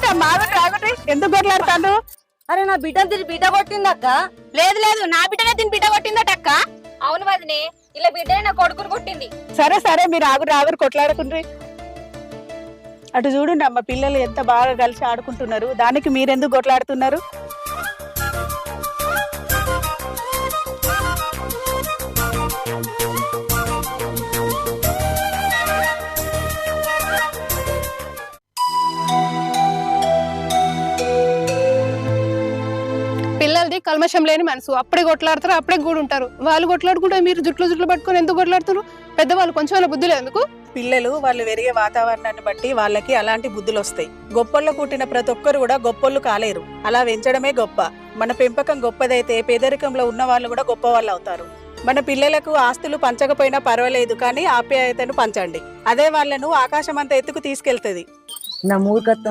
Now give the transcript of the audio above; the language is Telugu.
ఆగండి ఎందుకు కొట్లాడతాను? అరే నా బిడ్డను తిని బిడ్డ కొట్టిందక్క. లేదు లేదు, నా బిడ్డనే దీని బిడ్డ కొట్టిందట అక్క. అవును వదినే, ఇలా బిడ్డనే నా కొడుకుని కొట్టింది. సరే మీరు ఆగురు కొట్లాడకుండ్రి. అటు చూడండి అమ్మ, పిల్లలు ఎంత బాగా కలిసి ఆడుకుంటున్నారు, దానికి మీరెందుకు కొట్లాడుతున్నారు? పిల్లలది కల్మషం లేని మనసు, అప్పుడే కొట్లాడతారు, అప్పుడే ఉంటారు. వాళ్ళు కొట్లాడుకుంటే మీరు జుట్లు పట్టుకొని ఎందుకు కొట్లాడుతారు? పెద్దవాళ్ళు కొంచెం బుద్ధి లేదు ఎందుకు? పిల్లలు వాళ్ళు పెరిగే వాతావరణాన్ని బట్టి వాళ్ళకి అలాంటి బుద్ధులు వస్తాయి. గొప్పళ్ళు పుట్టిన ప్రతి ఒక్కరు కూడా గొప్పోళ్ళు కాలేరు, అలా పెంచడమే గొప్ప. మన పెంపకం గొప్పదైతే పేదరికంలో ఉన్న వాళ్ళు కూడా గొప్ప వాళ్ళు అవుతారు. మన పిల్లలకు ఆస్తులు పంచకపోయినా పర్వాలేదు, కానీ ఆప్యాయతను పంచండి. అదే వాళ్ళను ఆకాశం అంత ఎత్తుకు తీసుకెళ్తుంది. నా మూర్ఖత్వం